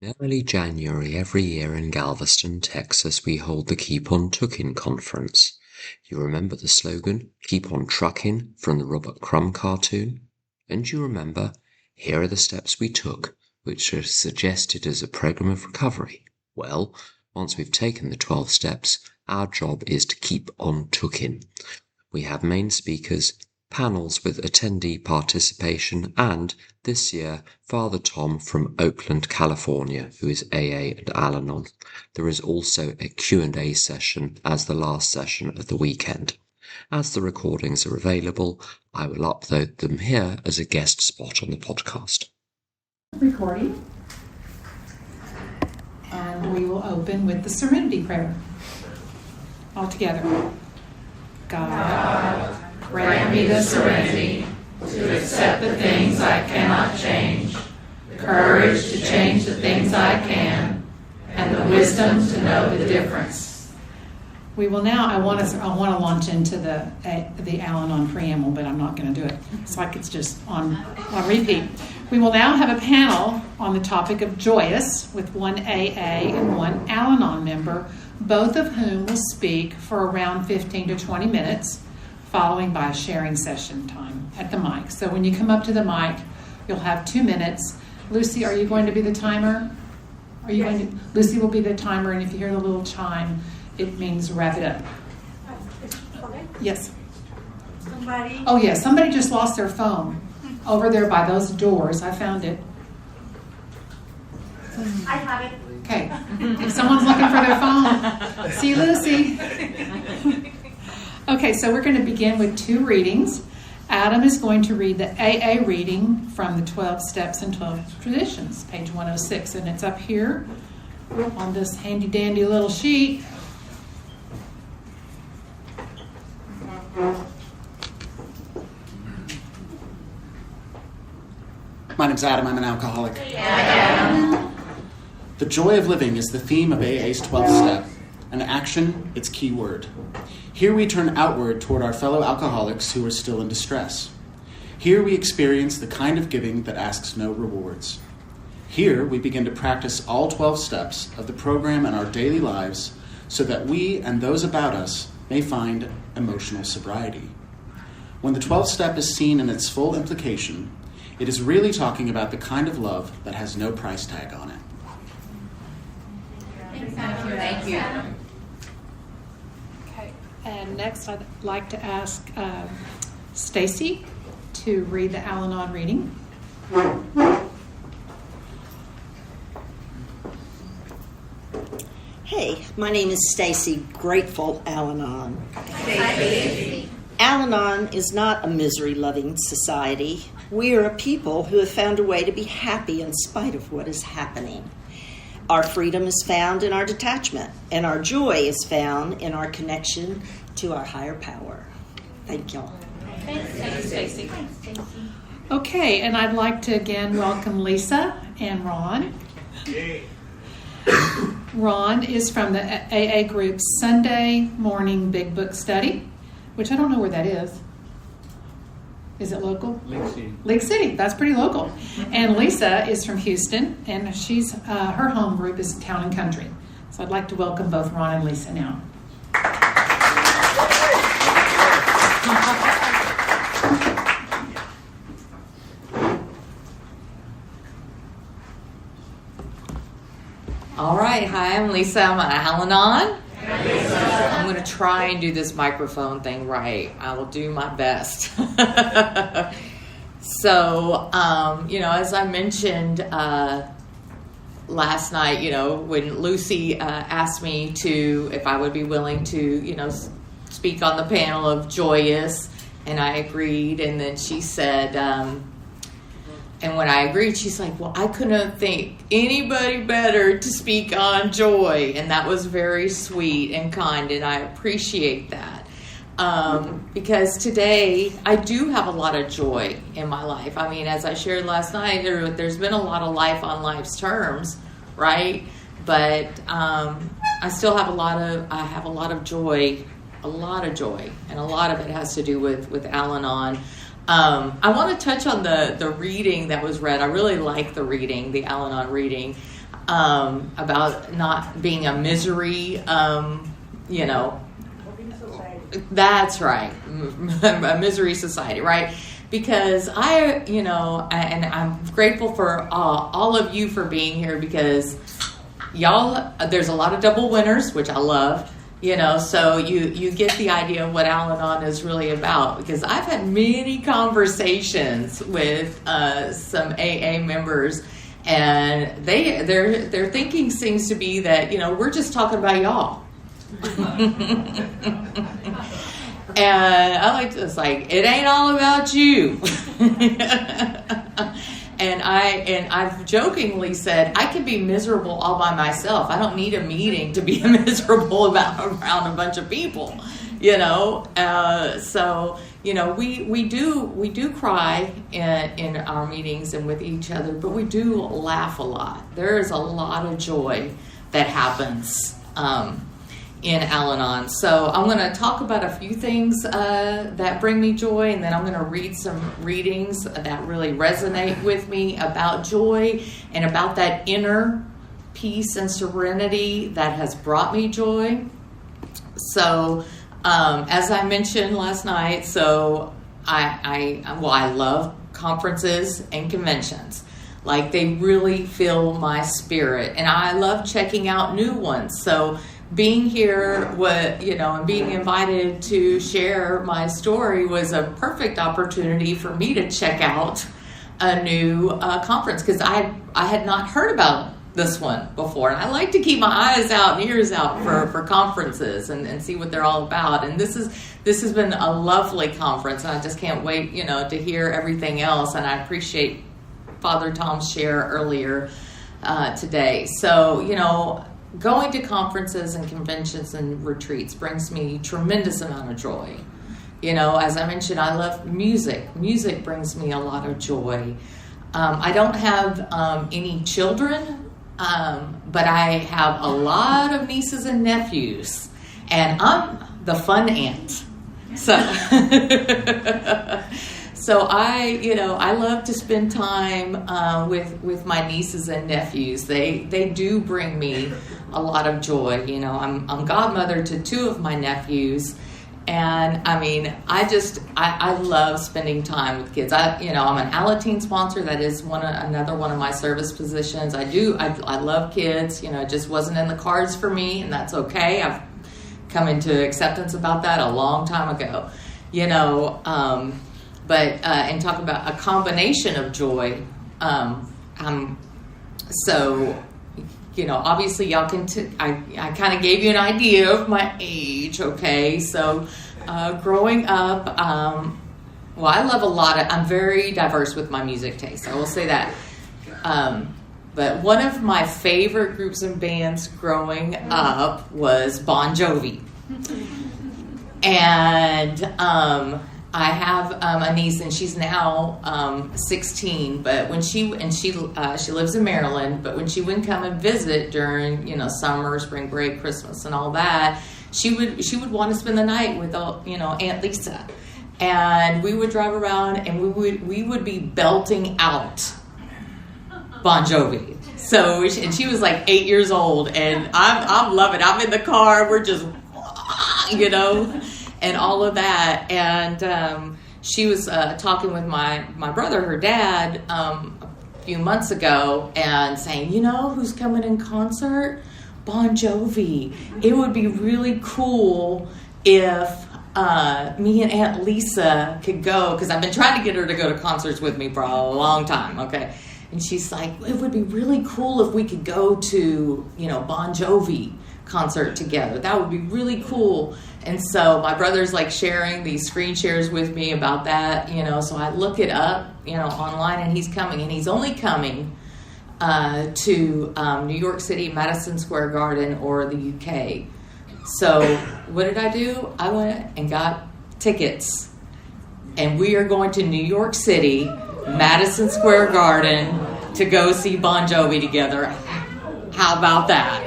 In early January every year in Galveston, Texas, we hold the Keep On Tookin conference. You remember the slogan, Keep On Truckin, from the Robert Crumb cartoon? And you remember, here are the steps we took, which are suggested as a program of recovery. Well, once we've taken the 12 steps, our job is to keep on tookin. We have main speakers, panels with attendee participation, and, this year, Father Tom from Oakland, California, who is AA and Al-Anon. There is also a Q&A session as the last session of the weekend. As the recordings are available, I will upload them here as a guest spot on the podcast. Recording. And we will open with the Serenity Prayer. All together. God, grant me the serenity to accept the things I cannot change, courage to change the things I can, and the wisdom to know the difference. We will now, I want to launch into the Al-Anon preamble, but I'm not going to do it. So it's just on repeat. We will now have a panel on the topic of Joyous with one AA and one Al-Anon member, both of whom will speak for around 15 to 20 minutes, following by a sharing session time at the mic. So when you come up to the mic, you'll have 2 minutes. Lucy, are you going to be the timer? Lucy will be the timer, and if you hear the little chime, it means wrap it up. Yes. Somebody just lost their phone over there by those doors. I found it. I have it. Okay. If someone's looking for their phone, see Lucy. Okay, so we're going to begin with 2 readings. Adam is going to read the AA reading from the 12 Steps and 12 Traditions, page 106, and it's up here on this handy-dandy little sheet. My name's Adam. I'm an alcoholic. The joy of living is the theme of AA's 12th step. An action, its key word. Here we turn outward toward our fellow alcoholics who are still in distress. Here we experience the kind of giving that asks no rewards. Here we begin to practice all 12 steps of the program in our daily lives so that we and those about us may find emotional sobriety. When the 12th step is seen in its full implication, it is really talking about the kind of love that has no price tag on it. Thank you. Okay, and next I'd like to ask Stacy to read the Al-Anon reading. Hey, my name is Stacy, grateful Al-Anon. Al-Anon is not a misery-loving society. We are a people who have found a way to be happy in spite of what is happening. Our freedom is found in our detachment, and our joy is found in our connection to our higher power. Thank y'all. Thanks, Stacy. Okay, and I'd like to again welcome Lisa and Ron. Ron is from the AA group Sunday Morning Big Book Study, which I don't know where that is. Is it local? Lake City. That's pretty local. And Lisa is from Houston, and she's her home group is Town and Country. So I'd like to welcome both Ron and Lisa now. All right. Hi, I'm Lisa. I'm an Al-Anon. I'm going to try and do this microphone thing right. I will do my best. So, as I mentioned last night, when Lucy asked me if I would be willing to, speak on the panel of Joyous, and I agreed. And then she said, and when I agreed, she's like, well, I couldn't think anybody better to speak on joy. And that was very sweet and kind, and I appreciate that. Because today, I do have a lot of joy in my life. I mean, as I shared last night, there's been a lot of life on life's terms, right? But I still have a lot of joy, and a lot of it has to do with Al-Anon. I want to touch on the reading that was read. I really like the reading, the Al-Anon reading. about not being a misery, that's right, a misery society, right? Because and I'm grateful for all of you for being here, because y'all, there's a lot of double winners, which I love, so you get the idea of what Al-Anon is really about. Because I've had many conversations with some AA members, and their thinking seems to be that, we're just talking about y'all. And I like to, it's like, it ain't all about you. And I've jokingly said, I can be miserable all by myself. I don't need a meeting to be miserable around a bunch of people, So, we do cry in our meetings and with each other, but we do laugh a lot. There is a lot of joy that happens in Al-Anon. So I'm going to talk about a few things that bring me joy, and then I'm going to read some readings that really resonate with me about joy and about that inner peace and serenity that has brought me joy. So as I mentioned last night, so I love conferences and conventions. Like, they really fill my spirit, and I love checking out new ones. So being here, and being invited to share my story was a perfect opportunity for me to check out a new conference, because I had not heard about this one before. And I like to keep my eyes out and ears out for conferences and see what they're all about. And this has been a lovely conference, and I just can't wait, to hear everything else. And I appreciate Father Tom's share earlier today. So, going to conferences and conventions and retreats brings me tremendous amount of joy. As I mentioned, I love music. Music brings me a lot of joy. I don't have any children, but I have a lot of nieces and nephews, and I'm the fun aunt. So I love to spend time with my nieces and nephews. They do bring me a lot of joy. I'm godmother to two of my nephews, and I love spending time with kids. I'm an Al-Anon sponsor. That is another one of my service positions. I love kids. It just wasn't in the cards for me, and that's okay. I've come into acceptance about that a long time ago. And talk about a combination of joy. Obviously y'all can, I kind of gave you an idea of my age, okay? So, growing up, I love I'm very diverse with my music taste. I will say that. But one of my favorite groups and bands growing up was Bon Jovi. And, I have a niece, and she's now 16. But when she lives in Maryland. But when she would come and visit during summer, spring break, Christmas, and all that, she would want to spend the night with Aunt Lisa, and we would drive around, and we would be belting out Bon Jovi. So and she was like 8 years old, and I'm loving it. I'm in the car, we're just and all of that. And she was talking with my brother, her dad, a few months ago, and saying, who's coming in concert? Bon Jovi. It would be really cool if me and Aunt Lisa could go, because I've been trying to get her to go to concerts with me for a long time, okay? And she's like, it would be really cool if we could go to, Bon Jovi concert together. That would be really cool. And so my brother's like sharing these screen shares with me about that, so I look it up, online, and he's coming, and he's only coming to New York City, Madison Square Garden, or the UK. So what did I do? I went and got tickets, and we are going to New York City, Madison Square Garden, to go see Bon Jovi together. How about that?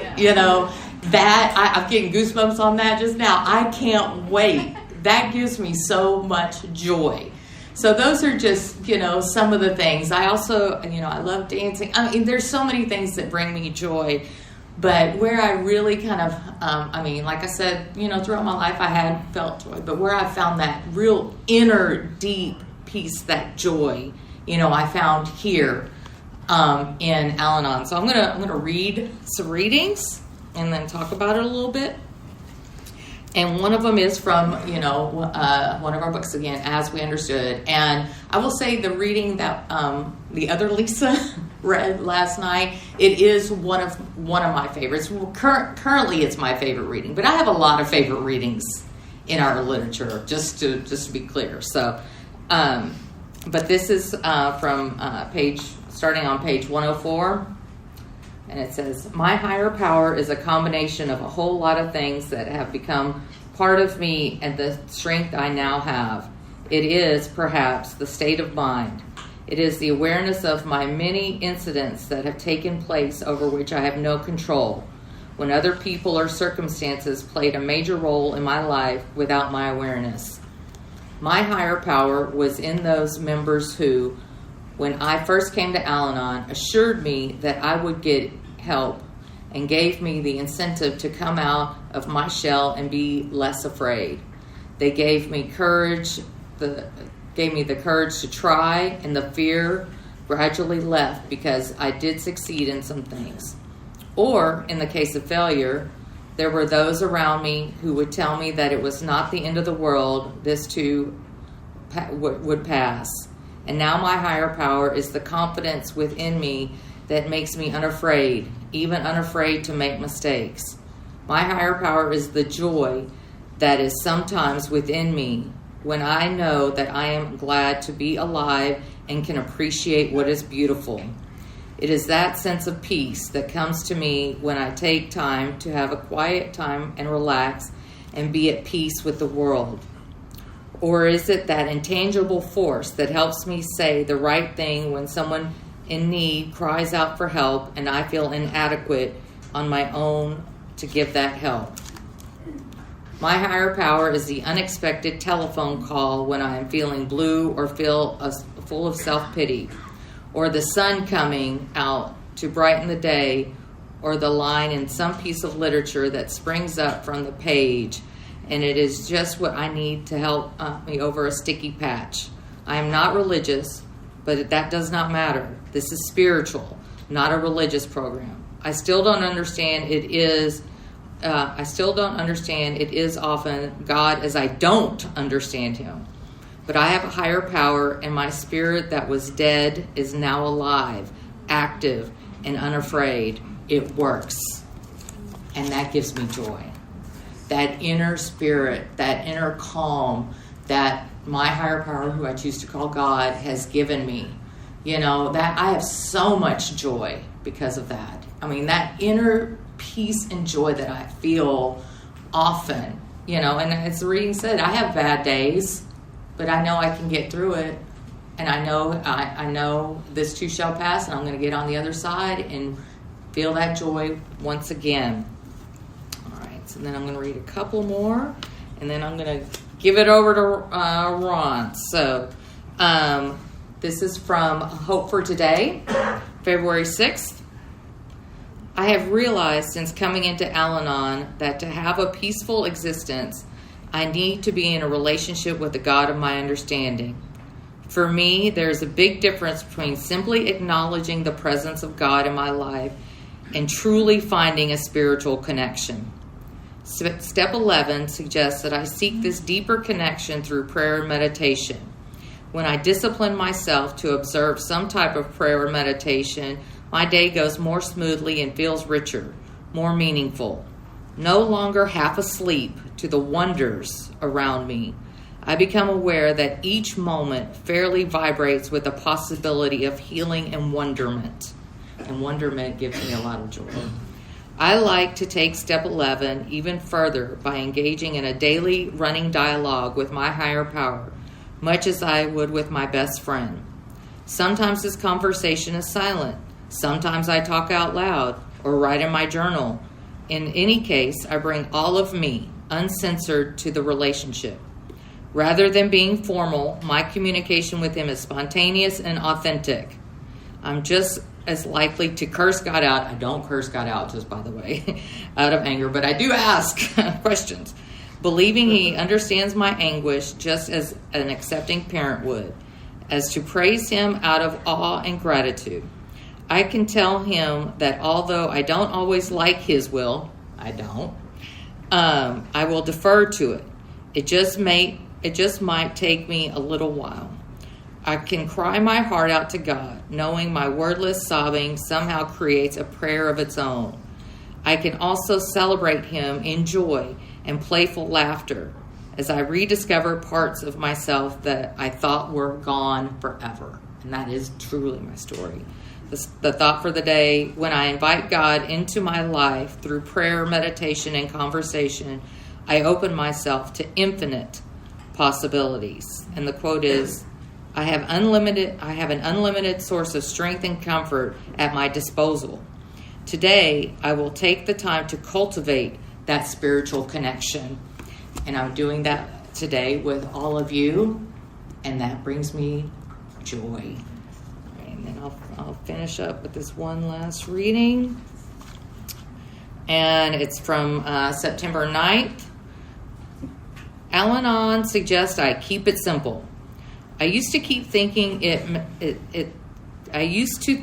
That I'm getting goosebumps on that just now. I can't wait. That gives me so much joy. So those are just, some of the things. I also, I love dancing. I mean, there's so many things that bring me joy. But where I really kind of, like I said, throughout my life I had felt joy. But where I found that real inner deep peace, that joy, I found here in Al-Anon. So I'm gonna read some readings and then talk about it a little bit. And one of them is from, one of our books again, As We Understood. And I will say the reading that the other Lisa read last night, it is one of my favorites. Currently, it's my favorite reading, but I have a lot of favorite readings in our literature. Just to be clear. So, but this is from starting on page 104. And it says, my higher power is a combination of a whole lot of things that have become part of me and the strength I now have. It is, perhaps, the state of mind. It is the awareness of my many incidents that have taken place over which I have no control, when other people or circumstances played a major role in my life without my awareness. My higher power was in those members who, when I first came to Al-Anon, assured me that I would get help and gave me the incentive to come out of my shell and be less afraid. They gave me courage, gave me the courage to try, and the fear gradually left because I did succeed in some things. Or, in the case of failure, there were those around me who would tell me that it was not the end of the world, this too would pass. And now my higher power is the confidence within me that makes me unafraid, even unafraid to make mistakes. My higher power is the joy that is sometimes within me when I know that I am glad to be alive and can appreciate what is beautiful. It is that sense of peace that comes to me when I take time to have a quiet time and relax and be at peace with the world. Or is it that intangible force that helps me say the right thing when someone in need cries out for help and I feel inadequate on my own to give that help? My higher power is the unexpected telephone call when I am feeling blue or feel full of self-pity, or the sun coming out to brighten the day, or the line in some piece of literature that springs up from the page, and it is just what I need to help me over a sticky patch. I am not religious, but that does not matter. This is spiritual, not a religious program. I still don't understand it is often God as I don't understand him. But I have a higher power, and my spirit that was dead is now alive, active, and unafraid. It works. And that gives me joy. That inner spirit, that inner calm that my higher power, who I choose to call God, has given me. That I have so much joy because of that. I mean, that inner peace and joy that I feel often, and as the reading said, I have bad days, but I know I can get through it. And I know this too shall pass, and I'm going to get on the other side and feel that joy once again. And then I'm going to read a couple more, and then I'm going to give it over to Ron. So this is from Hope for Today, February 6th. I have realized since coming into Al-Anon that to have a peaceful existence, I need to be in a relationship with the God of my understanding. For me, there's a big difference between simply acknowledging the presence of God in my life and truly finding a spiritual connection. Step 11 suggests that I seek this deeper connection through prayer and meditation. When I discipline myself to observe some type of prayer or meditation, my day goes more smoothly and feels richer, more meaningful. No longer half asleep to the wonders around me, I become aware that each moment fairly vibrates with the possibility of healing and wonderment. And wonderment gives me a lot of joy. I like to take step 11 even further by engaging in a daily running dialogue with my higher power, much as I would with my best friend. Sometimes this conversation is silent. Sometimes I talk out loud or write in my journal. In any case, I bring all of me, uncensored, to the relationship. Rather than being formal, my communication with him is spontaneous and authentic. I'm just as likely to curse God out. I don't curse God out, just by the way, out of anger, but I do ask questions, believing he understands my anguish just as an accepting parent would, as to praise him out of awe and gratitude. I can tell him that although I don't always like his will, I don't, I will defer to it. It just might take me a little while. I can cry my heart out to God, knowing my wordless sobbing somehow creates a prayer of its own. I can also celebrate him in joy and playful laughter as I rediscover parts of myself that I thought were gone forever. And that is truly my story. The thought for the day: when I invite God into my life through prayer, meditation, and conversation, I open myself to infinite possibilities. And the quote is, I have an unlimited source of strength and comfort at my disposal. Today, I will take the time to cultivate that spiritual connection. And I'm doing that today with all of you, and that brings me joy. And then I'll finish up with this one last reading. And it's from September 9th. Al-Anon suggests I keep it simple. I used to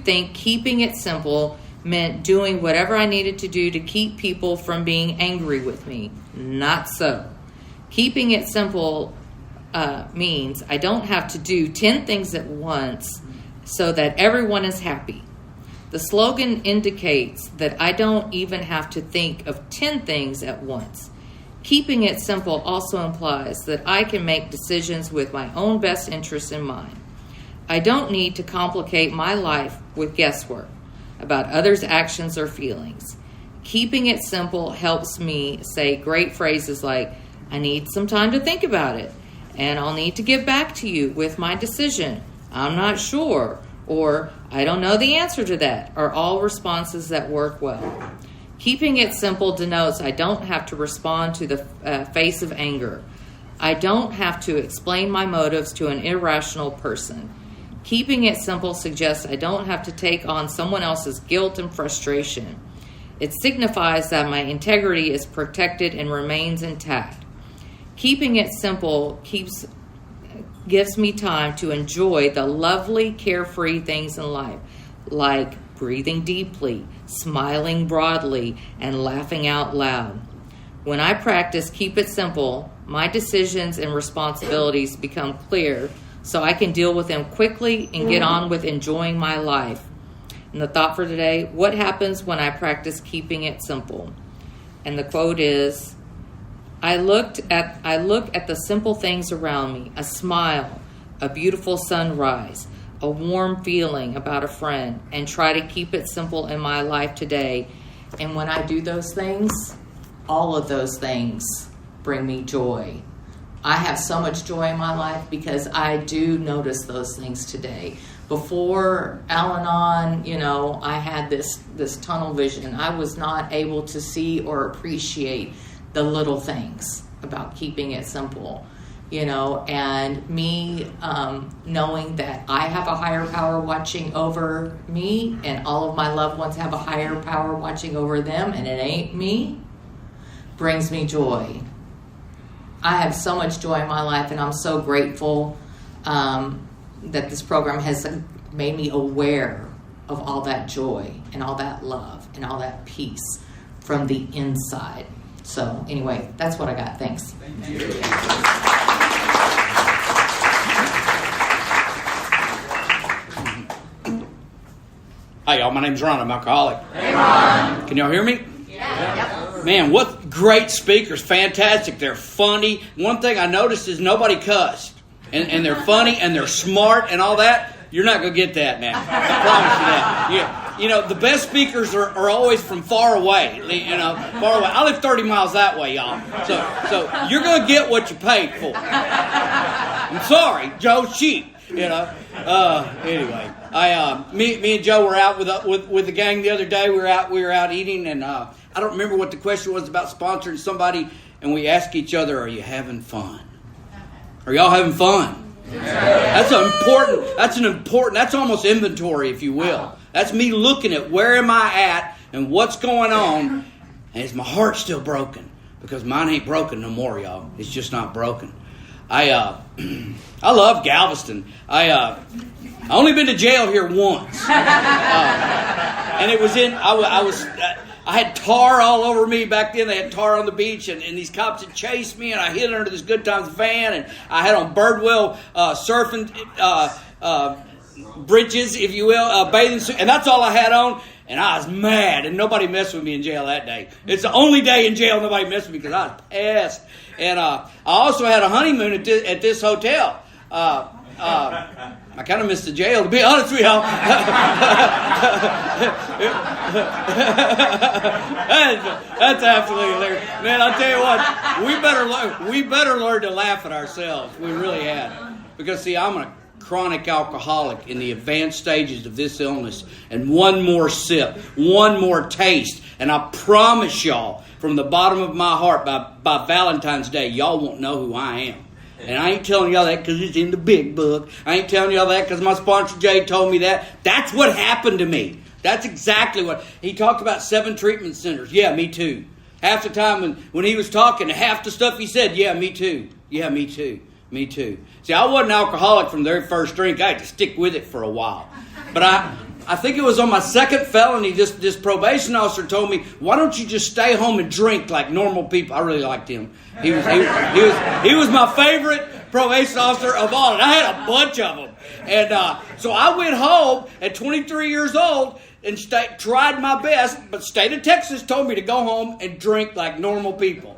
think keeping it simple meant doing whatever I needed to do to keep people from being angry with me. Not so. Keeping it simple means I don't have to do 10 things at once so that everyone is happy. The slogan indicates that I don't even have to think of 10 things at once. Keeping it simple also implies that I can make decisions with my own best interests in mind. I don't need to complicate my life with guesswork about others' actions or feelings. Keeping it simple helps me say great phrases like, I need some time to think about it, and I'll need to get back to you with my decision. I'm not sure, or I don't know the answer to that, are all responses that work well. Keeping it simple denotes I don't have to respond to the face of anger. I don't have to explain my motives to an irrational person. Keeping it simple suggests I don't have to take on someone else's guilt and frustration. It signifies that my integrity is protected and remains intact. Keeping it simple gives me time to enjoy the lovely, carefree things in life, like breathing deeply, smiling broadly, and laughing out loud. When I practice keep it simple, my decisions and responsibilities become clear so I can deal with them quickly and get on with enjoying my life. And the thought for today, what happens when I practice keeping it simple? And the quote is, I look at the simple things around me, a smile, a beautiful sunrise, a warm feeling about a friend, and try to keep it simple in my life today. And when I do those things, all of those things bring me joy. I have so much joy in my life because I do notice those things today. Before Al-Anon, I had this tunnel vision. I was not able to see or appreciate the little things about keeping it simple. And me knowing that I have a higher power watching over me, and all of my loved ones have a higher power watching over them, and it ain't me, brings me joy. I have so much joy in my life, and I'm so grateful that this program has made me aware of all that joy and all that love and all that peace from the inside. So anyway, that's what I got. Thanks. Thank you. Hi, y'all. My name's Ron. I'm alcoholic. Hey, Ron. Can y'all hear me? Yeah. Yep. Man, what great speakers. Fantastic. They're funny. One thing I noticed is nobody cussed. And they're funny and they're smart and all that. You're not going to get that now. I promise you that. Yeah. The best speakers are always from far away. Far away. I live 30 miles that way, y'all. So you're going to get what you paid for. I'm sorry. Joe's cheap. Anyway, me and Joe were out with the gang the other day. We were out eating, and I don't remember what the question was about sponsoring somebody, and we asked each other, "Are you having fun?" Are y'all having fun? That's almost inventory, if you will. That's me looking at where am I at and what's going on. And is my heart still broken? Because mine ain't broken no more, y'all. It's just not broken. I love Galveston. I only been to jail here once, and it was I had tar all over me back then. They had tar on the beach, and these cops had chased me, and I hid under this Good Times van, and I had on Birdwell surfing bridges, if you will, bathing suit, and that's all I had on. And I was mad, and nobody messed with me in jail that day. It's the only day in jail nobody messed with me because I was pissed. And I also had a honeymoon at this hotel. I kind of missed the jail, to be honest with y'all. That's absolutely hilarious. Man, I'll tell you what, we better learn to laugh at ourselves. We really had. Because, see, I'm a chronic alcoholic in the advanced stages of this illness, and one more sip, one more taste, and I promise y'all from the bottom of my heart by Valentine's Day, y'all won't know who I am. And I ain't telling y'all that because it's in the big book. I ain't telling y'all that because my sponsor Jay told me that. That's what happened to me. That's exactly what he talked about. 7 treatment centers. Yeah, me too. Half the time when he was talking, half the stuff he said, yeah, me too. Yeah, me too. Me too. See, I wasn't alcoholic from the very first drink. I had to stick with it for a while. But I think it was on my second felony, this probation officer told me, why don't you just stay home and drink like normal people? I really liked him. He was my favorite probation officer of all. And I had a bunch of them. And so I went home at 23 years old and tried my best. But state of Texas told me to go home and drink like normal people.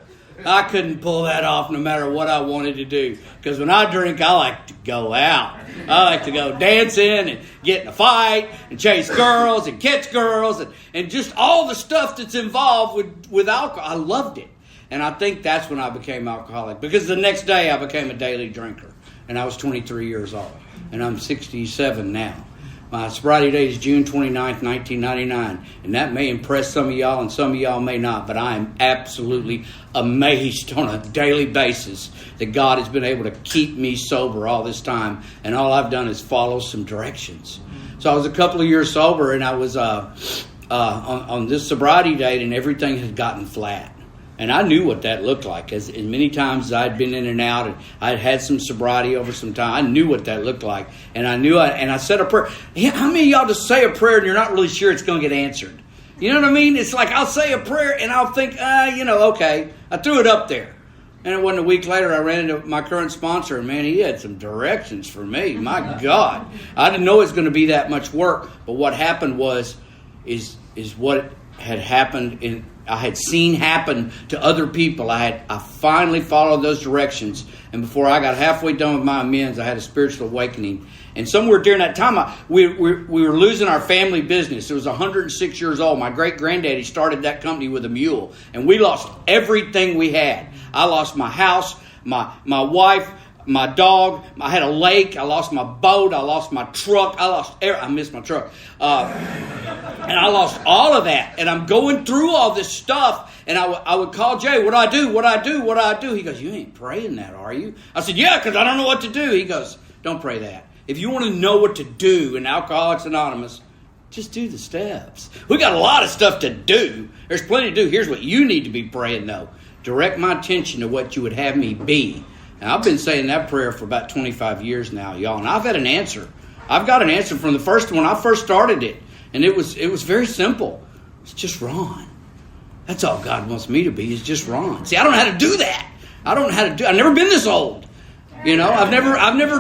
I couldn't pull that off no matter what I wanted to do. Because when I drink, I like to go out. I like to go dancing and get in a fight and chase girls and catch girls and just all the stuff that's involved with alcohol. I loved it. And I think that's when I became alcoholic. Because the next day I became a daily drinker. And I was 23 years old. And I'm 67 now. My sobriety date is June 29th, 1999. And that may impress some of y'all and some of y'all may not. But I am absolutely amazed on a daily basis that God has been able to keep me sober all this time. And all I've done is follow some directions. So I was a couple of years sober and I was on this sobriety date and everything had gotten flat. And I knew what that looked like. As many times as I'd been in and out, and I'd had some sobriety over some time, I knew what that looked like. And I said a prayer. How many of y'all just say a prayer and you're not really sure it's going to get answered? You know what I mean? It's like I'll say a prayer and I'll think, okay. I threw it up there. And it wasn't a week later I ran into my current sponsor, and man, he had some directions for me. My God. I didn't know it was going to be that much work. But what happened is what had happened I had seen happen to other people. I finally followed those directions, and before I got halfway done with my amends, I had a spiritual awakening. And somewhere during that time, we were losing our family business. It was 106 years old. My great-granddaddy started that company with a mule, and we lost everything we had. I lost my house, my wife, my dog. I had a lake. I lost my boat. I lost my truck. I missed my truck. And I lost all of that. And I'm going through all this stuff. And I would call Jay, what do I do? What do I do? What do I do? He goes, you ain't praying that, are you? I said, yeah, because I don't know what to do. He goes, don't pray that. If you want to know what to do in Alcoholics Anonymous, just do the steps. We got a lot of stuff to do. There's plenty to do. Here's what you need to be praying, though. Direct my attention to what you would have me be. And I've been saying that prayer for about 25 years now, y'all. And I've had an answer. I've got an answer from the first one. I first started it. And it was very simple. It's just Ron. That's all God wants me to be, is just Ron. See, I don't know how to do that. I've never been this old. You know, I've never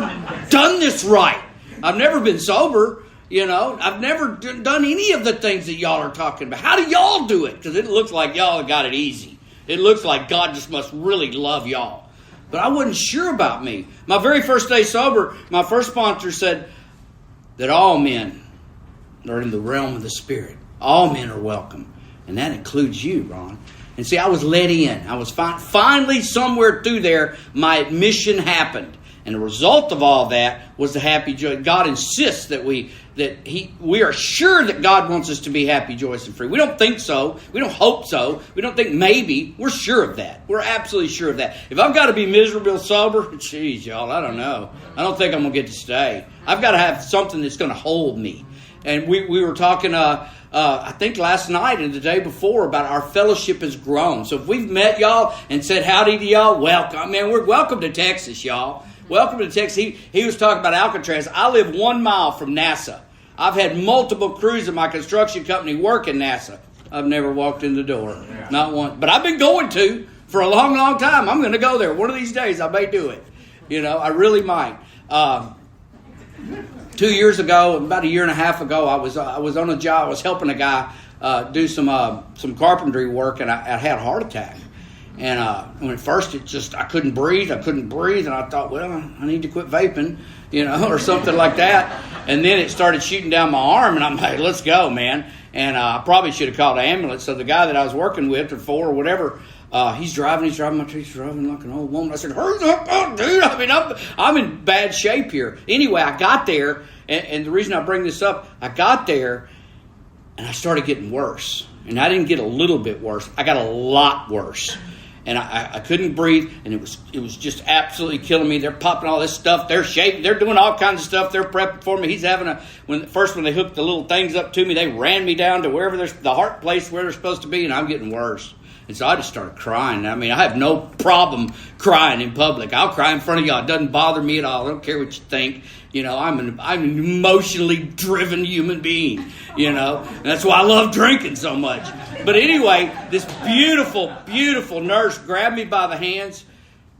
done this right. I've never been sober. You know, I've never done any of the things that y'all are talking about. How do y'all do it? Because it looks like y'all have got it easy. It looks like God just must really love y'all. But I wasn't sure about me. My very first day sober, my first sponsor said that all men are in the realm of the Spirit. All men are welcome. And that includes you, Ron. And see, I was let in. I was finally somewhere through there, my admission happened. And the result of all that was the happy, joy. God insists that we are sure that God wants us to be happy, joyous, and free. We don't think so. We don't hope so. We don't think maybe. We're sure of that. We're absolutely sure of that. If I've got to be miserable sober, geez, y'all, I don't know. I don't think I'm going to get to stay. I've got to have something that's going to hold me. And we were talking, I think last night and the day before, about our fellowship has grown. So if we've met y'all and said howdy to y'all, welcome. Man, we're welcome to Texas, y'all. Welcome to Texas. He was talking about Alcatraz. I live 1 mile from NASA. I've had multiple crews in my construction company work in NASA. I've never walked in the door. Not one. But I've been going to for a long, long time. I'm going to go there. One of these days I may do it. I really might. 2 years ago, about a year and a half ago, I was on a job. I was helping a guy do some carpentry work, and I had a heart attack. And when at first I couldn't breathe. And I thought, well, I need to quit vaping, or something like that. And then it started shooting down my arm, and I'm like, let's go, man. And I probably should have called an ambulance. So the guy that I was working with, or for, or whatever, he's driving my truck, he's driving like an old woman. I said, hurry up, dude. I mean, I'm in bad shape here. Anyway, I got there, and the reason I bring this up, I got there, and I started getting worse. And I didn't get a little bit worse. I got a lot worse. And I couldn't breathe, and it was just absolutely killing me. They're popping all this stuff. They're shaking. They're doing all kinds of stuff. They're prepping for me. He's having when they hooked the little things up to me, they ran me down to wherever there's the heart place where they're supposed to be, and I'm getting worse. And so I just started crying. I mean, I have no problem crying in public. I'll cry in front of y'all. It doesn't bother me at all. I don't care what you think. I'm an emotionally driven human being, and that's why I love drinking so much. But anyway, this beautiful, beautiful nurse grabbed me by the hands,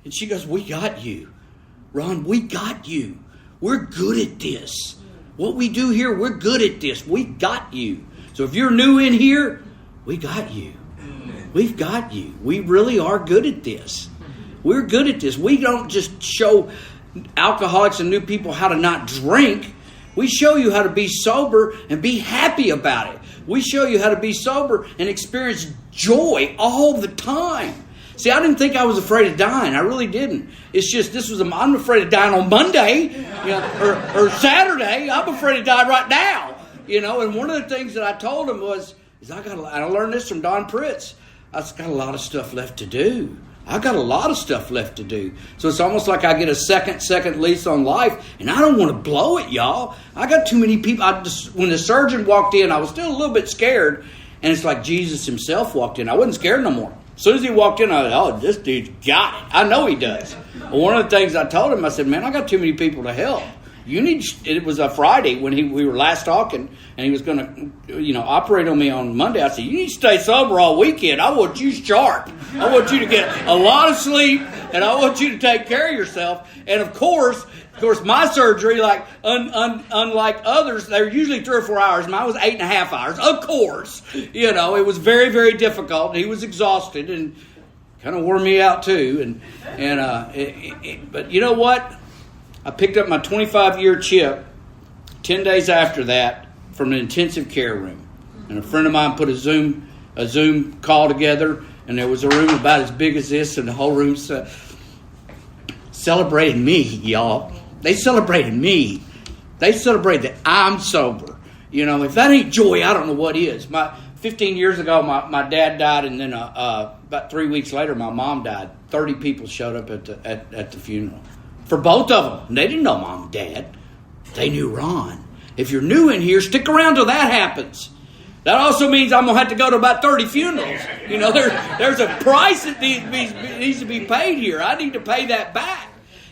and she goes, we got you. Ron, we got you. We're good at this. What we do here, we're good at this. We got you. So if you're new in here, we got you. We've got you. We really are good at this. We're good at this. We don't just show alcoholics and new people how to not drink. We show you how to be sober and be happy about it. We show you how to be sober and experience joy all the time. See, I didn't think I was afraid of dying. I really didn't. It's just I'm afraid of dying on Monday, or Saturday. I'm afraid of dying right now, And one of the things that I told him I learned this from Don Pritz. I've got a lot of stuff left to do. I've got a lot of stuff left to do. So it's almost like I get a second lease on life, and I don't want to blow it, y'all. I got too many people. When the surgeon walked in, I was still a little bit scared, and it's like Jesus himself walked in. I wasn't scared no more. As soon as he walked in, I thought, this dude's got it. I know he does. But one of the things I told him, I said, man, I got too many people to help. It was a Friday when we were last talking, and he was going to, operate on me on Monday. I said, you need to stay sober all weekend. I want you sharp. I want you to get a lot of sleep, and I want you to take care of yourself. And of course, my surgery, like unlike others, they're usually 3 or 4 hours. Mine was 8.5 hours. Of course, it was very, very difficult. He was exhausted and kind of wore me out too. But you know what? I picked up my 25-year chip 10 days after that from an intensive care room. And a friend of mine put a Zoom call together, and there was a room about as big as this, and the whole room celebrated me, y'all. They celebrated me. They celebrated that I'm sober. If that ain't joy, I don't know what is. 15 years ago, my dad died, and then about 3 weeks later, my mom died. 30 people showed up at the funeral. For both of them. They didn't know Mom and Dad. They knew Ron. If you're new in here, stick around till that happens. That also means I'm going to have to go to about 30 funerals. There's a price that needs to be paid here. I need to pay that back.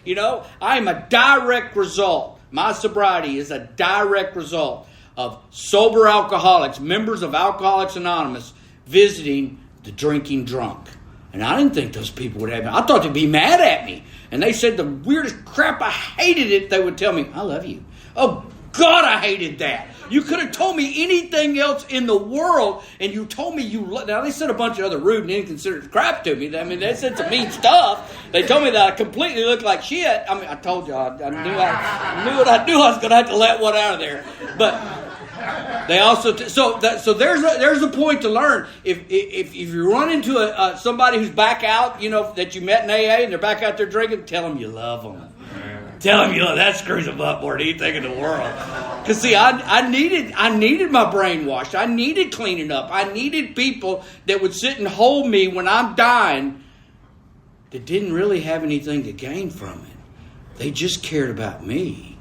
I am a direct result. My sobriety is a direct result of sober alcoholics, members of Alcoholics Anonymous, visiting the drinking drunk. And I didn't think those people would have me. I thought they'd be mad at me. And they said the weirdest crap. I hated it. They would tell me, I love you. Oh, God, I hated that. You could have told me anything else in the world, and you told me you love. Now, they said a bunch of other rude and inconsiderate crap to me. I mean, they said some mean stuff. They told me that I completely looked like shit. I mean, I told you, I knew I was going to have to let one out of there. But they also so there's a point to learn. If you run into somebody who's back out, that you met in AA and they're back out there drinking, tell them you love them. Tell him, that screws him up more than anything in the world. Because see, I needed my brain washed. I needed cleaning up. I needed people that would sit and hold me when I'm dying that didn't really have anything to gain from it. They just cared about me.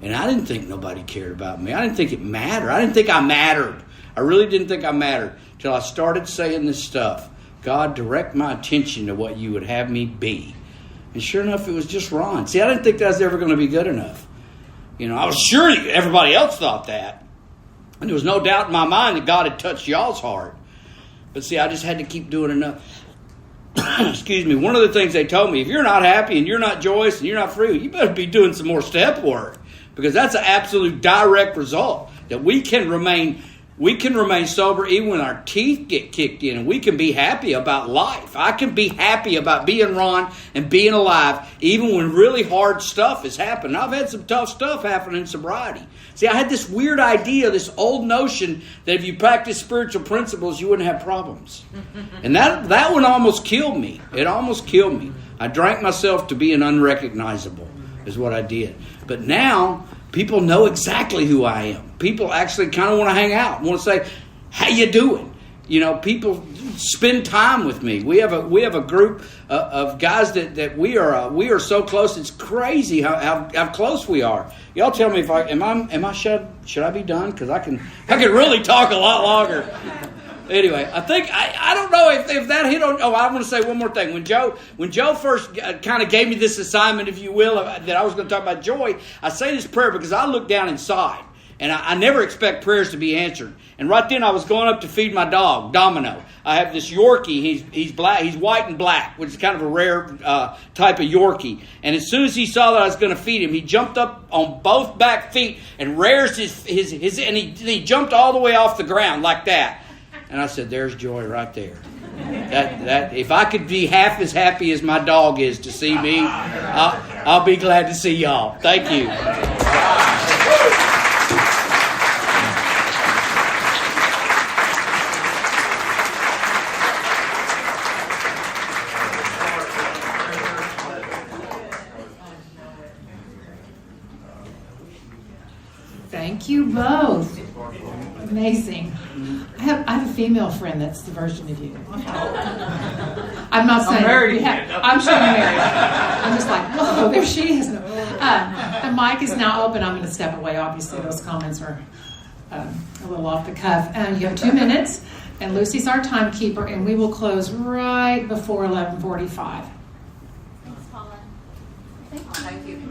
And I didn't think nobody cared about me. I didn't think it mattered. I didn't think I mattered. I really didn't think I mattered until I started saying this stuff. God, direct my attention to what you would have me be. And sure enough, it was just Ron. See, I didn't think that was ever going to be good enough. I was sure everybody else thought that. And there was no doubt in my mind that God had touched y'all's heart. But see, I just had to keep doing enough. Excuse me. One of the things they told me, if you're not happy and you're not joyous and you're not free, you better be doing some more step work. Because that's an absolute direct result. That we can remain sober even when our teeth get kicked in, and we can be happy about life. I can be happy about being Ron and being alive even when really hard stuff is happening. I've had some tough stuff happen in sobriety. See, I had this weird idea, this old notion that if you practice spiritual principles, you wouldn't have problems. And that one almost killed me. It almost killed me. I drank myself to being unrecognizable is what I did. But now people know exactly who I am. People actually kind of want to hang out, want to say, "How you doing?" People spend time with me. We have a group of guys that we are so close. It's crazy how close we are. Y'all tell me if should I be done? Because I can really talk a lot longer. Anyway, I think I don't know if that hit on. Oh, I want to say one more thing. When Joe first kind of gave me this assignment, if you will, that I was going to talk about joy, I say this prayer because I look down inside, and I never expect prayers to be answered. And right then, I was going up to feed my dog, Domino. I have this Yorkie. He's black. He's white and black, which is kind of a rare type of Yorkie. And as soon as he saw that I was going to feed him, he jumped up on both back feet and reared his and he jumped all the way off the ground like that. And I said, "There's joy right there. That if I could be half as happy as my dog is to see me, I'll be glad to see y'all." Thank you. Thank you both. Amazing. I have a female friend that's the version of you. I'm not saying I'm sure you're married. I'm just like, whoa, there she is. The mic is now open. I'm going to step away. Obviously, those comments are a little off the cuff. You have 2 minutes, and Lucy's our timekeeper, and we will close right before 11:45. Thanks, Paula. Thank you.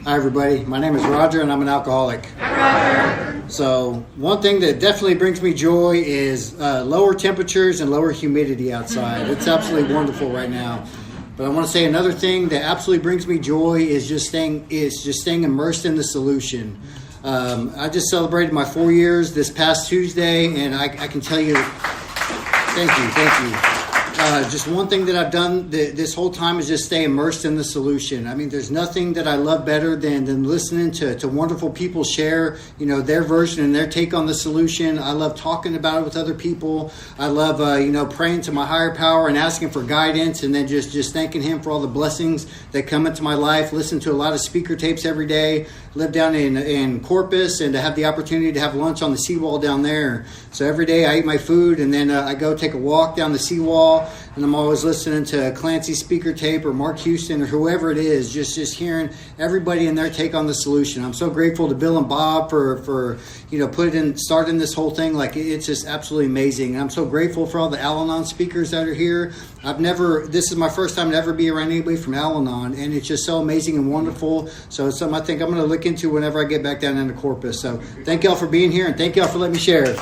Hi everybody, my name is Roger and I'm an alcoholic. Hi, Roger. So one thing that definitely brings me joy is lower temperatures and lower humidity outside. It's absolutely wonderful right now. But I want to say another thing that absolutely brings me joy is just staying immersed in the solution. I just celebrated my 4 years this past Tuesday, and I can tell you, thank you. Just one thing that I've done this whole time is just stay immersed in the solution. I mean, there's nothing that I love better than listening to wonderful people share, their version and their take on the solution. I love talking about it with other people. I love, praying to my higher power and asking for guidance, and then just thanking him for all the blessings that come into my life. Listen to a lot of speaker tapes every day. Live down in Corpus, and to have the opportunity to have lunch on the seawall down there. So every day I eat my food, and then I go take a walk down the seawall, and I'm always listening to Clancy's speaker tape or Mark Houston or whoever it is, just hearing everybody in their take on the solution. I'm so grateful to Bill and Bob for starting this whole thing. Like, it's just absolutely amazing. And I'm so grateful for all the Al-Anon speakers that are here. This is my first time to ever be around anybody from Al-Anon, and it's just so amazing and wonderful. So it's something I think I'm going to look into whenever I get back down into Corpus. So thank y'all for being here, and thank y'all for letting me share.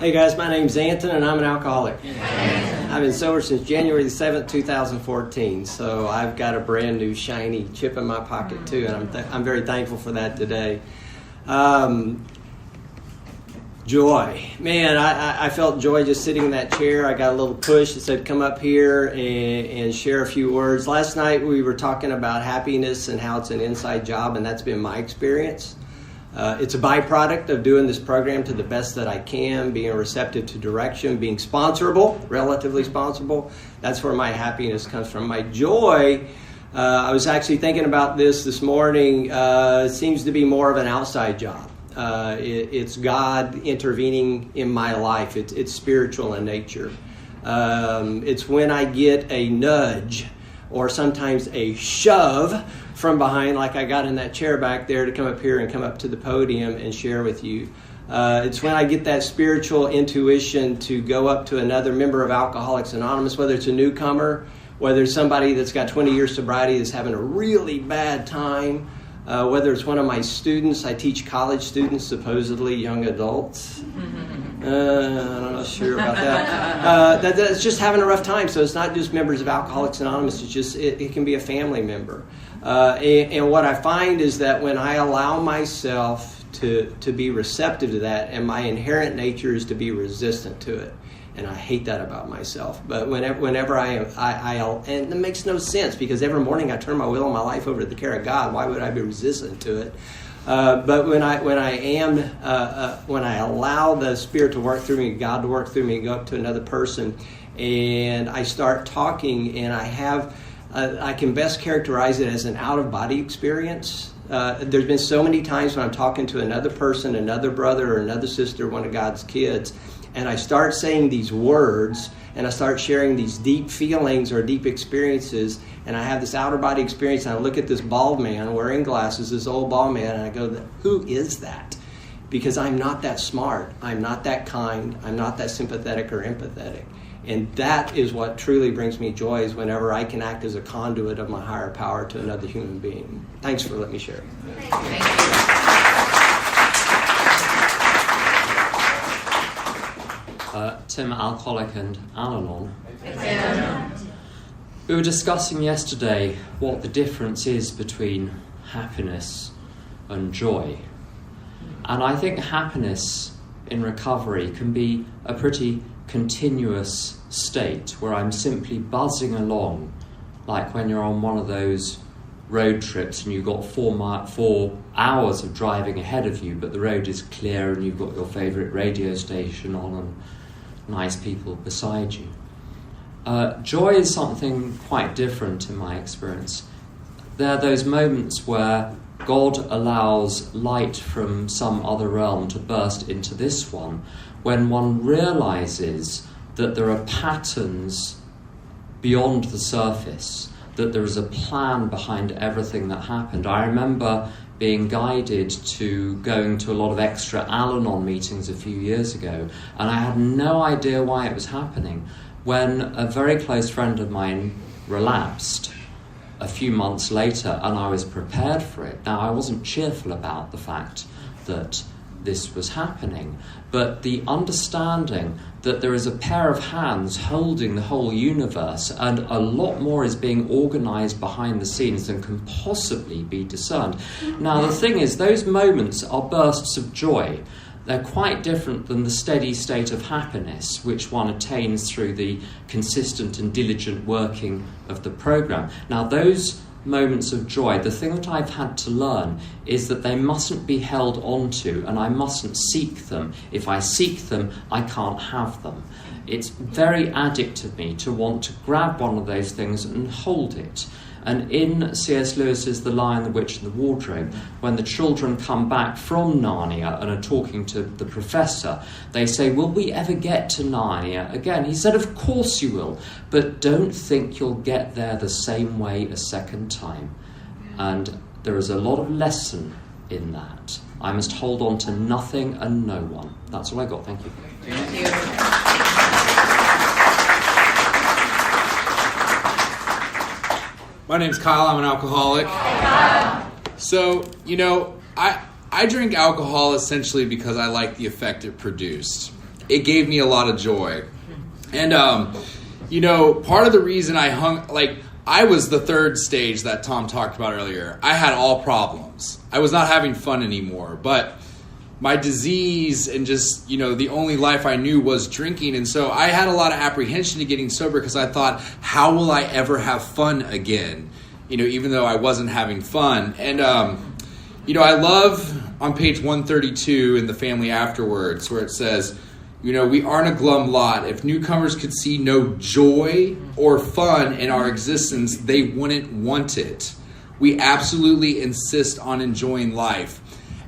Hey guys, my name's Anton and I'm an alcoholic. I've been sober since January the 7th, 2014, so I've got a brand new shiny chip in my pocket too, and I'm very thankful for that today. Joy. Man, I felt joy just sitting in that chair. I got a little push that said, come up here and share a few words. Last night we were talking about happiness and how it's an inside job, and that's been my experience. It's a byproduct of doing this program to the best that I can, being receptive to direction, being sponsorable, relatively sponsorable. That's where my happiness comes from. My joy, I was actually thinking about this morning, seems to be more of an outside job. It's God intervening in my life. It's spiritual in nature. It's when I get a nudge or sometimes a shove from behind, like I got in that chair back there, to come up here and come up to the podium and share with you. It's when I get that spiritual intuition to go up to another member of Alcoholics Anonymous, whether it's a newcomer, whether it's somebody that's got 20 years sobriety that's having a really bad time, whether it's one of my students. I teach college students, supposedly young adults. I'm not sure about that. That's just having a rough time. So it's not just members of Alcoholics Anonymous. It's just it can be a family member. And what I find is that when I allow myself to be receptive to that, and my inherent nature is to be resistant to it. And I hate that about myself. But whenever I and it makes no sense, because every morning I turn my will and my life over to the care of God. Why would I be resistant to it? But when I allow the Spirit to work through me, God to work through me, go up to another person, and I start talking, and I can best characterize it as an out-of-body experience. There's been so many times when I'm talking to another person, another brother or another sister, one of God's kids, and I start saying these words, and I start sharing these deep feelings or deep experiences, and I have this outer body experience, and I look at this bald man wearing glasses, this old bald man, and I go, who is that? Because I'm not that smart, I'm not that kind, I'm not that sympathetic or empathetic. And that is what truly brings me joy, is whenever I can act as a conduit of my higher power to another human being. Thanks for letting me share. Thank you. Tim, alcoholic and Al-Anon. Amen. We were discussing yesterday what the difference is between happiness and joy. And I think happiness in recovery can be a pretty continuous state where I'm simply buzzing along, like when you're on one of those road trips and you've got 4 hours of driving ahead of you, but the road is clear and you've got your favourite radio station on and nice people beside you. Joy is something quite different in my experience. There are those moments where God allows light from some other realm to burst into this one, when one realizes that there are patterns beyond the surface, that there is a plan behind everything that happened. I remember being guided to going to a lot of extra Al-Anon meetings a few years ago, and I had no idea why it was happening. When a very close friend of mine relapsed a few months later, and I was prepared for it. Now, I wasn't cheerful about the fact that this was happening, but the understanding that there is a pair of hands holding the whole universe, and a lot more is being organized behind the scenes than can possibly be discerned. Now, the thing is, those moments are bursts of joy. They're quite different than the steady state of happiness which one attains through the consistent and diligent working of the program. Now, those moments of joy, the thing that I've had to learn is that they mustn't be held onto, and I mustn't seek them. If I seek them, I can't have them. It's very addictive of me to want to grab one of those things and hold it. And in C.S. Lewis's The Lion, the Witch and the Wardrobe, when the children come back from Narnia and are talking to the professor, they say, will we ever get to Narnia again? He said, of course you will, but don't think you'll get there the same way a second time. And there is a lot of lesson in that. I must hold on to nothing and no one. That's all I got. Thank you. Thank you. My name's Kyle. I'm an alcoholic. So, I drink alcohol essentially because I like the effect it produced. It gave me a lot of joy. And, part of the reason I was the third stage that Tom talked about earlier. I had all problems. I was not having fun anymore. But my disease and just, the only life I knew was drinking. And so I had a lot of apprehension to getting sober because I thought, how will I ever have fun again? Even though I wasn't having fun. And, I love on page 132 in the Family Afterwards where it says, we aren't a glum lot. If newcomers could see no joy or fun in our existence, they wouldn't want it. We absolutely insist on enjoying life.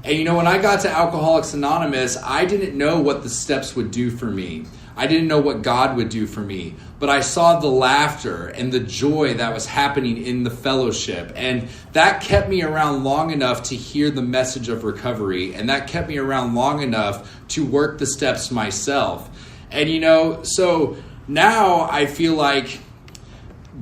And when I got to Alcoholics Anonymous, I didn't know what the steps would do for me. I didn't know what God would do for me. But I saw the laughter and the joy that was happening in the fellowship. And that kept me around long enough to hear the message of recovery. And that kept me around long enough to work the steps myself. And so now I feel like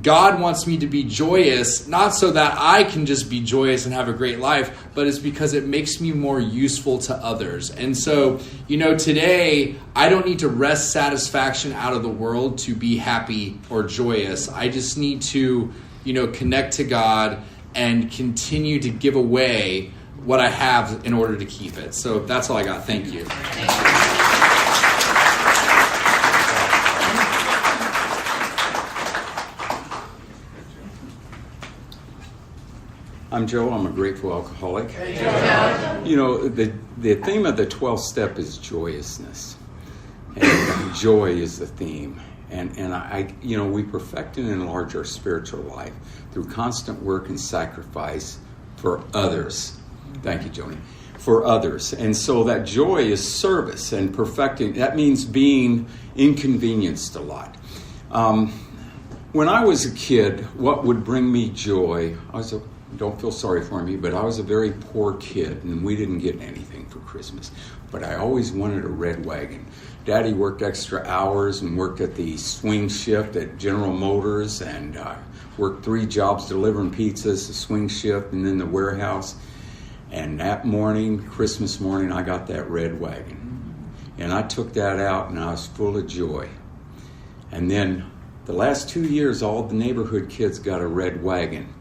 God wants me to be joyous, not so that I can just be joyous and have a great life, but it's because it makes me more useful to others. And so, today, I don't need to wrest satisfaction out of the world to be happy or joyous. I just need to, connect to God and continue to give away what I have in order to keep it. So that's all I got. Thank you. I'm Joe. I'm a grateful alcoholic. Hey, Joe. The theme of the 12th step is joyousness. And joy is the theme. And we perfect and enlarge our spiritual life through constant work and sacrifice for others. Thank you, Joni. For others. And so that joy is service and perfecting. That means being inconvenienced a lot. When I was a kid, what would bring me joy, don't feel sorry for me, but I was a very poor kid, and we didn't get anything for Christmas. But I always wanted a red wagon. Daddy worked extra hours and worked at the swing shift at General Motors and worked 3 jobs delivering pizzas, the swing shift, and then the warehouse. And that morning, Christmas morning, I got that red wagon. And I took that out, and I was full of joy. And then the last 2 years, all the neighborhood kids got a red wagon.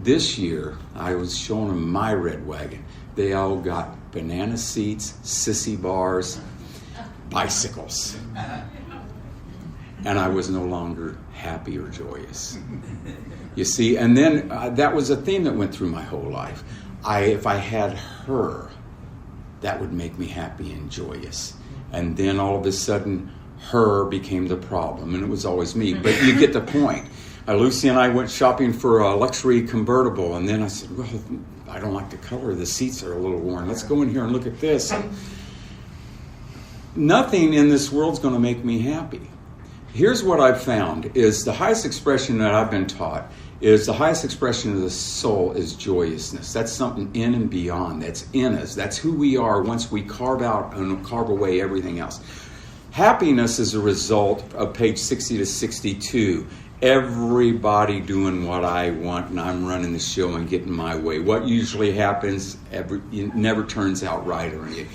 This year, I was showing them my red wagon. They all got banana seats, sissy bars, bicycles. And I was no longer happy or joyous. You see, and then that was a theme that went through my whole life. If I had her, that would make me happy and joyous. And then all of a sudden, her became the problem, and it was always me. But you get the point. Lucy and I went shopping for a luxury convertible, and then I said, well, I don't like the color. The seats are a little worn. Let's go in here and look at this. Nothing in this world's going to make me happy. Here's what I've found is the highest expression that I've been taught is the highest expression of the soul is joyousness. That's something in and beyond. That's in us. That's who we are once we carve out and carve away everything else. Happiness is a result of page 60 to 62. Everybody doing what I want, and I'm running the show and getting my way. What usually happens, it never turns out right or anything.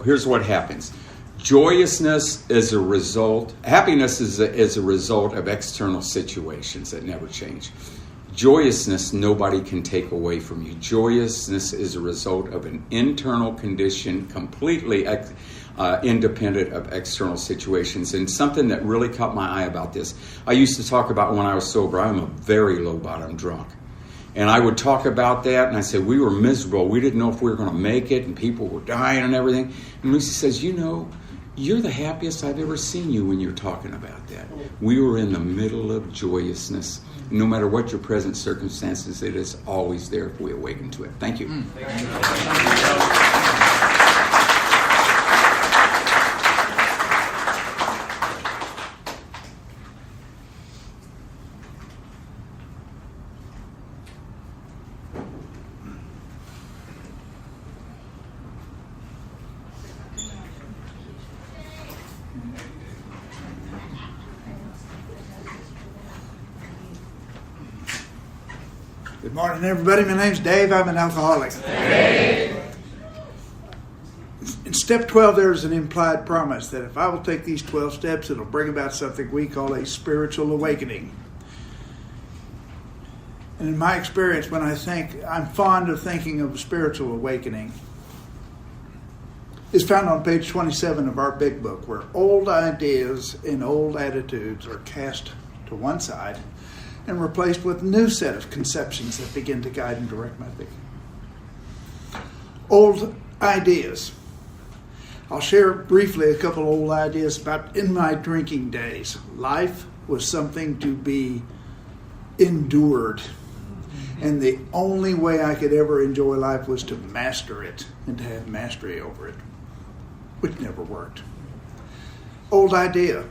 Here's what happens. Joyousness is a result, happiness is a result of external situations that never change. Joyousness, nobody can take away from you. Joyousness is a result of an internal condition, completely independent of external situations. And something that really caught my eye about this, I used to talk about when I was sober, I'm a very low bottom drunk. And I would talk about that, and I said, we were miserable. We didn't know if we were going to make it, and people were dying and everything. And Lucy says, you're the happiest I've ever seen you when you're talking about that. We were in the middle of joyousness. No matter what your present circumstances, it is always there if we awaken to it. Thank you. Good morning, everybody. My name's Dave. I'm an alcoholic. Dave. In step 12, there's an implied promise that if I will take these 12 steps, it'll bring about something we call a spiritual awakening. And in my experience, when I'm fond of thinking of a spiritual awakening. is found on page 27 of our big book, where old ideas and old attitudes are cast to one side and replaced with a new set of conceptions that begin to guide and direct my thinking. Old ideas. I'll share briefly a couple old ideas about in my drinking days. Life was something to be endured. And the only way I could ever enjoy life was to master it and to have mastery over it, which never worked. Old idea.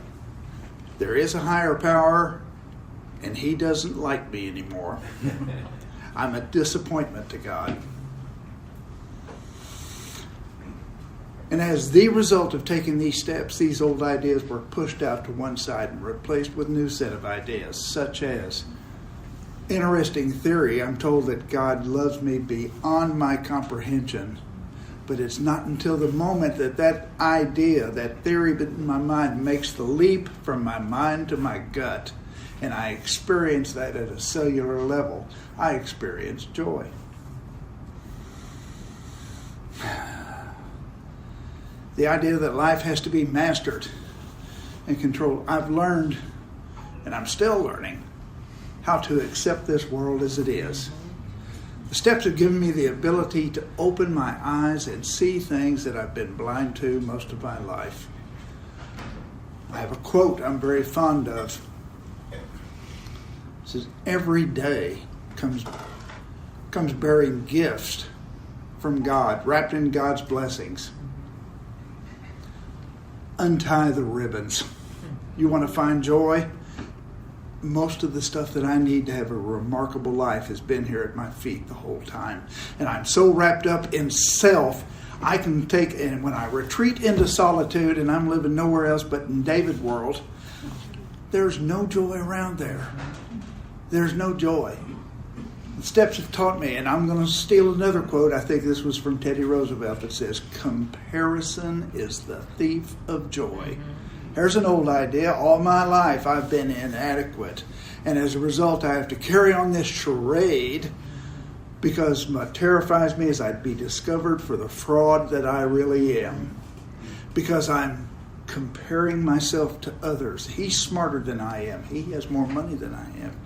There is a higher power, and he doesn't like me anymore. I'm a disappointment to God. And as the result of taking these steps, these old ideas were pushed out to one side and replaced with a new set of ideas, such as, interesting theory, I'm told that God loves me beyond my comprehension, but it's not until the moment that idea, that theory in my mind makes the leap from my mind to my gut, and I experience that at a cellular level, I experience joy. The idea that life has to be mastered and controlled. I've learned, and I'm still learning, how to accept this world as it is. The steps have given me the ability to open my eyes and see things that I've been blind to most of my life. I have a quote I'm very fond of. It says, every day comes bearing gifts from God, wrapped in God's blessings. Untie the ribbons. You want to find joy? Most of the stuff that I need to have a remarkable life has been here at my feet the whole time. And I'm so wrapped up in self, I can take, and when I retreat into solitude and I'm living nowhere else but in David world, there's no joy around there. There's no joy. The steps have taught me, and I'm going to steal another quote. I think this was from Teddy Roosevelt that says, comparison is the thief of joy. There's an old idea. All my life I've been inadequate. And as a result, I have to carry on this charade because what terrifies me is I'd be discovered for the fraud that I really am. Because I'm comparing myself to others. He's smarter than I am. He has more money than I am.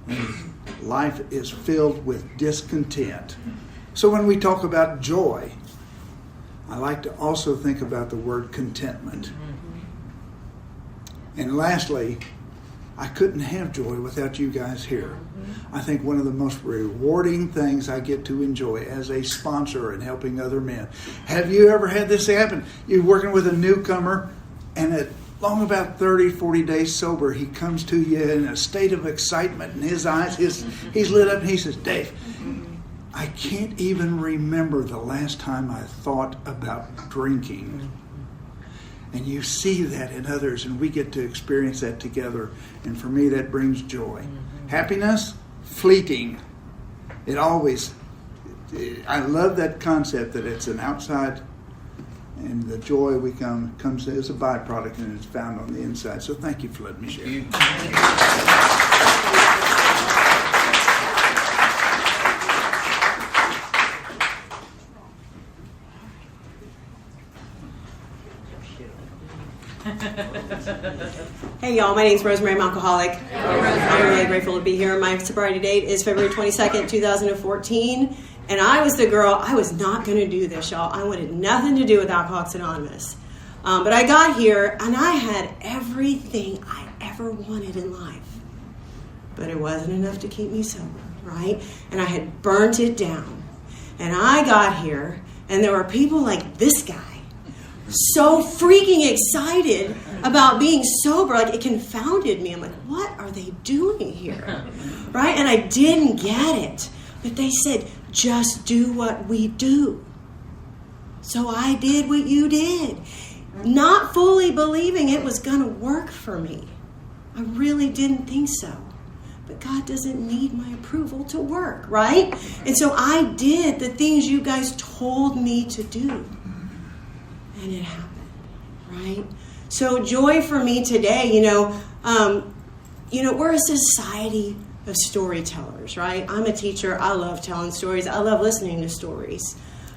And life is filled with discontent. So when we talk about joy, I like to also think about the word contentment. And lastly, I couldn't have joy without you guys here. I think one of the most rewarding things I get to enjoy as a sponsor and helping other men. Have you ever had this happen? You're working with a newcomer, and at long about 30, 40 days sober, he comes to you in a state of excitement in his eyes. He's lit up and he says, Dave, I can't even remember the last time I thought about drinking. And you see that in others, and we get to experience that together. And for me, that brings joy. Happiness, fleeting. I love that concept that it's an outside, and the joy comes as a byproduct, and it's found on the inside. So thank you for letting me share. Hey y'all, my name's Rosemary. I'm alcoholic. I'm really grateful to be here. My sobriety date is February 22nd, 2014. And I was the girl, I was not going to do this, y'all. I wanted nothing to do with Alcoholics Anonymous. But I got here and I had everything I ever wanted in life. But it wasn't enough to keep me sober, right? And I had burnt it down. And I got here and there were people like this guy, so freaking excited about being sober. Like, it confounded me. I'm like, what are they doing here? Right? And I didn't get it. But they said, just do what we do. So I did what you did. Not fully believing it was going to work for me. I really didn't think so. But God doesn't need my approval to work, right? And so I did the things you guys told me to do. And it happened, right? So joy for me today, we're a society of storytellers, right? I'm a teacher. I love telling stories. I love listening to stories.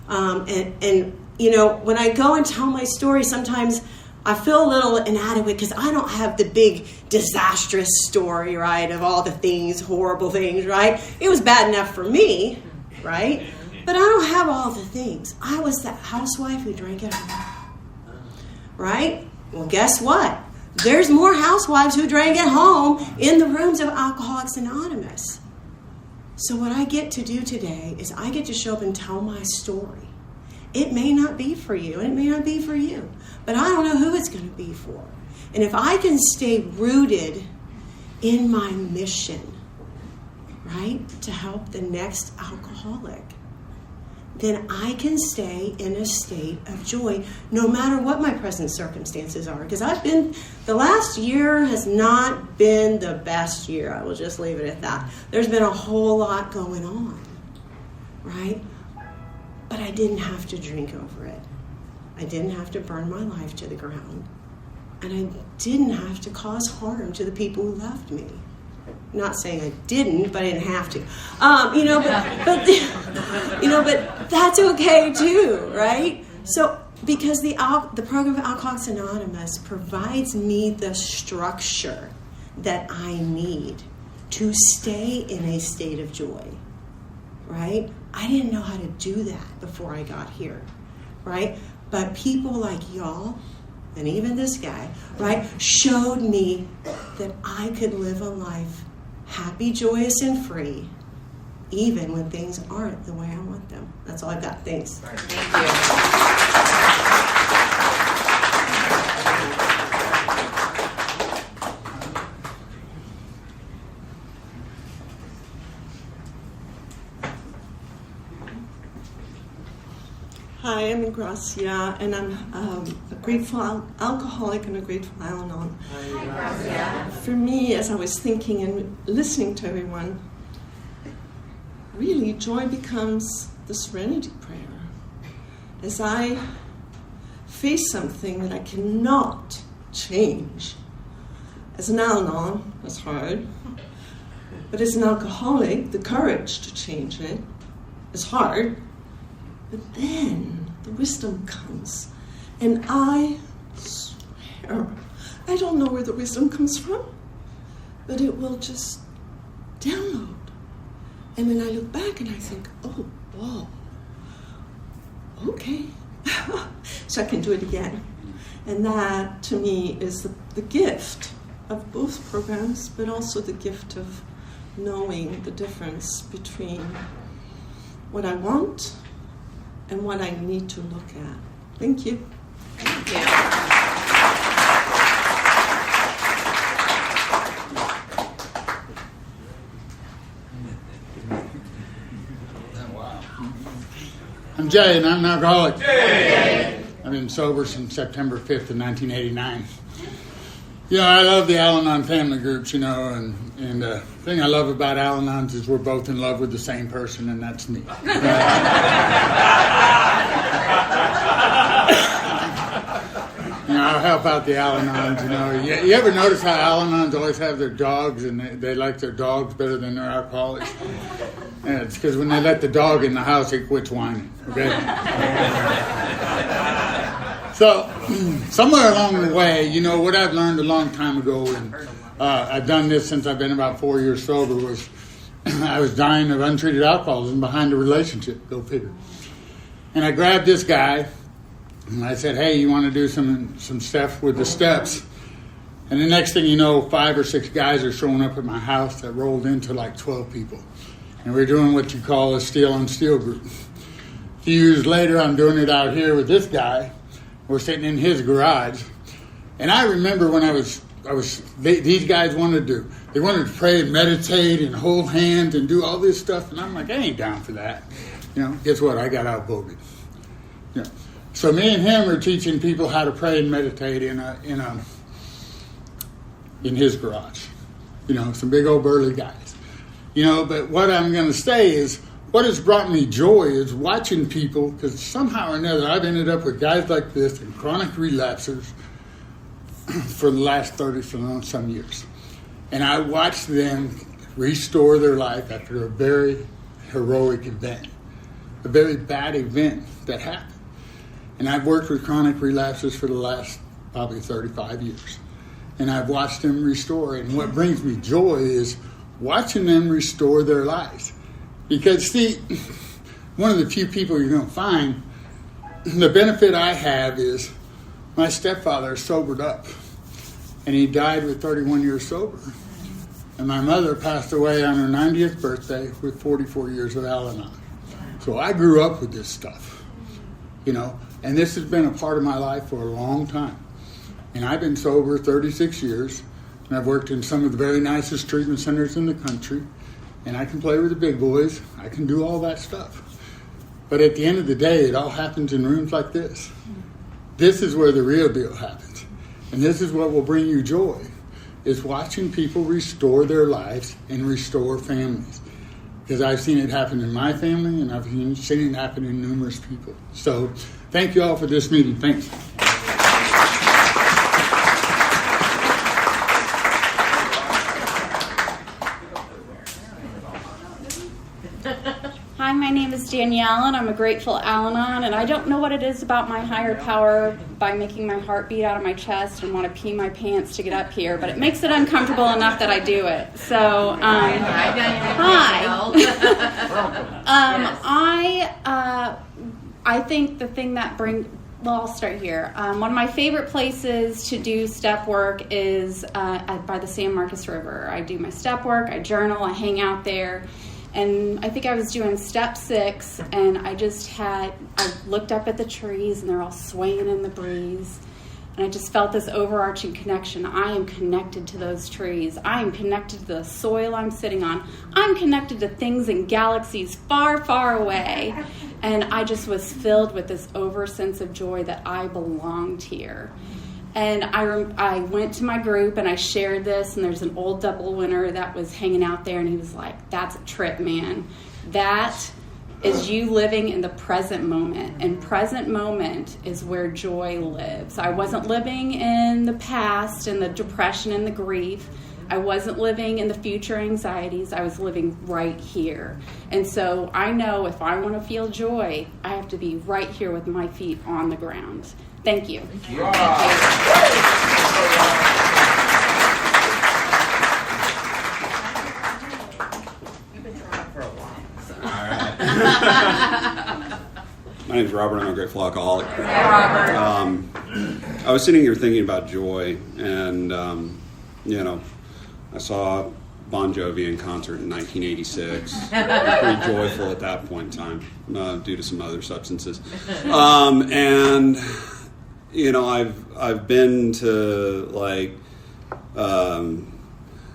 And you know, when I go and tell my story, sometimes I feel a little inadequate because I don't have the big disastrous story, right, of all the things, horrible things, right? It was bad enough for me, right? But I don't have all the things. I was that housewife who drank at home, right? Well, guess what? There's more housewives who drank at home in the rooms of Alcoholics Anonymous. So what I get to do today is I get to show up and tell my story. It may not be for you, and it may not be for you, but I don't know who it's going to be for. And if I can stay rooted in my mission, right, to help the next alcoholic, then I can stay in a state of joy no matter what my present circumstances are. Because the last year has not been the best year. I will just leave it at that. There's been a whole lot going on, right? But I didn't have to drink over it. I didn't have to burn my life to the ground. And I didn't have to cause harm to the people who loved me. Not saying I didn't, but I didn't have to. But that's okay too, right? So because the program of Alcoholics Anonymous provides me the structure that I need to stay in a state of joy, right? I didn't know how to do that before I got here, right? But people like y'all, and even this guy, right, showed me that I could live a life happy, joyous, and free, even when things aren't the way I want them. That's all I've got. Thanks. Thank you. Hi, I'm Gracia, and I'm a grateful alcoholic and a grateful Al-Anon. Hi, Gracia. For me, as I was thinking and listening to everyone, really joy becomes the serenity prayer. As I face something that I cannot change. As an Al-Anon, that's hard. But as an alcoholic, the courage to change it is hard. But then the wisdom comes. And I swear, I don't know where the wisdom comes from, but it will just download. And then I look back and I think, oh, whoa, okay. So I can do it again. And that, to me, is the gift of both programs, but also the gift of knowing the difference between what I want and what I need to look at. Thank you. Thank you. I'm Jay, and I'm an alcoholic. Jay. I've been sober since September 5th of 1989. You know, I love the Al-Anon family groups, you know, and the thing I love about Al-Anons is we're both in love with the same person, and that's me. You know, I'll help out the Al-Anons, you know. You ever notice how Al-Anons always have their dogs, and they like their dogs better than their alcoholics? Yeah, it's because when they let the dog in the house, he quits whining, okay? So, somewhere along the way, you know, what I've learned a long time ago, and I've done this since I've been about 4 years sober, was I was dying of untreated alcoholism behind a relationship, go figure. And I grabbed this guy, and I said, hey, you want to do some stuff with the steps? And the next thing you know, 5 or 6 guys are showing up at my house that rolled into like 12 people. And we're doing what you call a steel on steel group. A few years later, I'm doing it out here with this guy. We're sitting in his garage. And I remember when these guys wanted to pray and meditate and hold hands and do all this stuff. And I'm like, I ain't down for that. You know, guess what? I got outvoted. You know, so me and him are teaching people how to pray and meditate in his garage. You know, some big old burly guys. You know, but what I'm going to say is, what has brought me joy is watching people, because somehow or another I've ended up with guys like this and chronic relapsers for the last 30-some years. And I watch them restore their life after a very heroic event. a very bad event that happened. And I've worked with chronic relapses for the last probably 35 years. And I've watched them restore. And what brings me joy is watching them restore their lives. Because, see, one of the few people you're going to find, the benefit I have is my stepfather sobered up. And he died with 31 years sober. And my mother passed away on her 90th birthday with 44 years of Al-Anon. So I grew up with this stuff, you know, and this has been a part of my life for a long time. And I've been sober 36 years, and I've worked in some of the very nicest treatment centers in the country, and I can play with the big boys. I can do all that stuff. But at the end of the day, it all happens in rooms like this. This is where the real deal happens. And this is what will bring you joy, is watching people restore their lives and restore families. Because I've seen it happen in my family, and I've seen it happen in numerous people. So thank you all for this meeting. Thanks. Hi, my name is Danielle, and I'm a grateful Al-Anon, and I don't know what it is about my higher power by making my heart beat out of my chest and want to pee my pants to get up here, but it makes it uncomfortable enough that I do it. So, I think the thing that I'll start here. One of my favorite places to do step work is by the San Marcos River. I do my step work, I journal, I hang out there. And I think I was doing step 6, and I looked up at the trees, and they're all swaying in the breeze. And I just felt this overarching connection. I am connected to those trees. I am connected to the soil I'm sitting on. I'm connected to things in galaxies far, far away. And I just was filled with this sense of joy that I belonged here. And I went to my group and I shared this, and there's an old double winner that was hanging out there, and he was like, "That's a trip, man. That is you living in the present moment, and present moment is where joy lives." I wasn't living in the past and the depression and the grief. I wasn't living in the future anxieties. I was living right here. And so I know if I want to feel joy, I have to be right here with my feet on the ground. Thank you. My name is Robert. I'm a grateful alcoholic. Hey, Robert. I was sitting here thinking about joy, and I saw Bon Jovi in concert in 1986. Pretty joyful at that point in time, due to some other substances. I've been to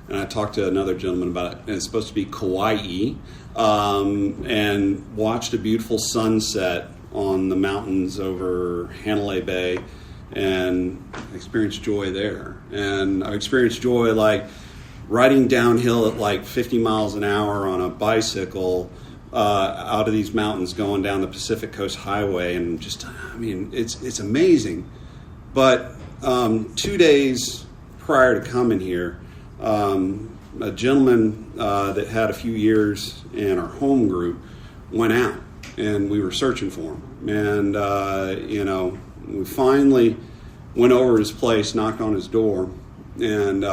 and I talked to another gentleman about it, and it's supposed to be Kauai, and watched a beautiful sunset on the mountains over Hanalei Bay, and experienced joy there. And I've experienced joy riding downhill at 50 miles an hour on a bicycle out of these mountains going down the Pacific Coast Highway, and it's amazing. But 2 days prior to coming here, a gentleman that had a few years in our home group went out, and we were searching for him. And, we finally went over to his place, knocked on his door, and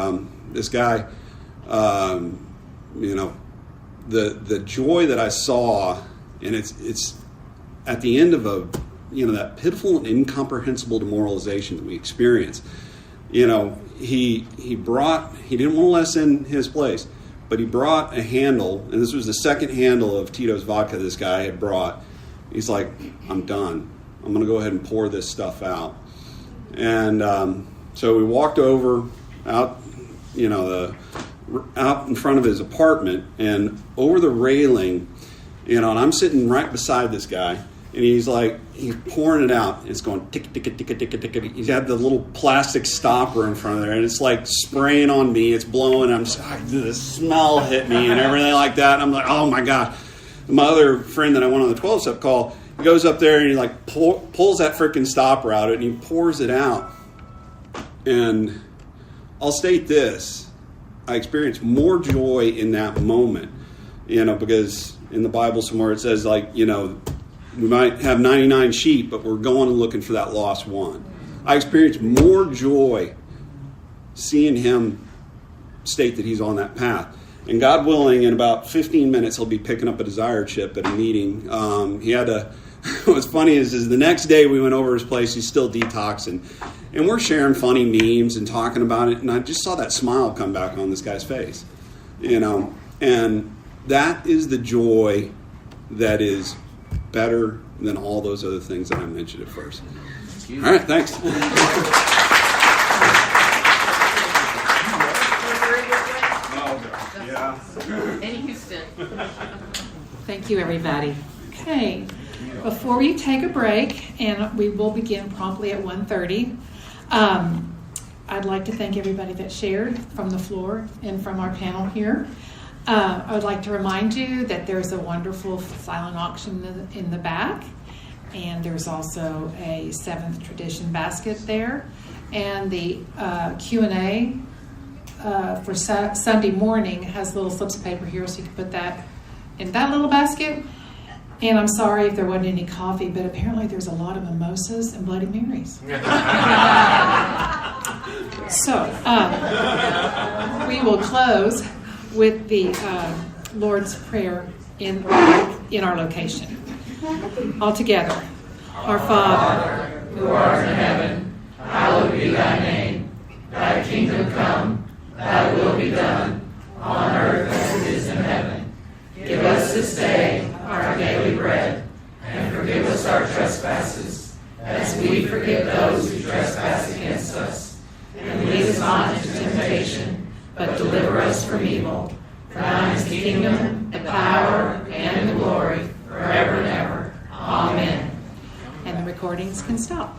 this guy, the joy that I saw, and it's at the end of that pitiful and incomprehensible demoralization that we experience. He didn't want to let us in his place, but he brought a handle, and this was the second handle of Tito's vodka this guy had brought. He's like, "I'm done. I'm going to go ahead and pour this stuff out." And so we walked over out, out in front of his apartment, and over the railing, and I'm sitting right beside this guy, and he's pouring it out. It's going tick, tick, tick, tick, tick, tick. He's had the little plastic stopper in front of there, and it's spraying on me. It's blowing. I'm just, the smell hit me and everything like that. And I'm like, oh my God. My other friend that I went on the 12-step call, he goes up there and he pulls that freaking stopper out and he pours it out. And I'll state this. I experienced more joy in that moment, because in the Bible somewhere it says We might have 99 sheep, but we're going and looking for that lost one. I experienced more joy seeing him state that he's on that path. And God willing, in about 15 minutes, he'll be picking up a desire chip at a meeting. He had to... What's funny is the next day we went over his place, he's still detoxing. And we're sharing funny memes and talking about it, and I just saw that smile come back on this guy's face. And that is the joy that is better than all those other things that I mentioned at first. All right, thanks. In Houston. Thank you, everybody. Okay, before we take a break, and we will begin promptly at 1:30, I'd like to thank everybody that shared from the floor and from our panel here. I would like to remind you that there's a wonderful silent auction in the back, and there's also a 7th tradition basket there, and the Q&A for Sunday morning has little slips of paper here, so you can put that in that little basket. And I'm sorry if there wasn't any coffee, but apparently there's a lot of mimosas and Bloody Marys. So we will close with the Lord's Prayer in our location. All together. Our Father, who art in heaven, hallowed be thy name. Thy kingdom come, thy will be done, on earth as it is in heaven. Give us this day our daily bread, and forgive us our trespasses, as we forgive those who trespass against us. And lead us not into temptation, but deliver us from evil. For thine is the kingdom, the power, and the glory, forever and ever. Amen. And the recordings can stop.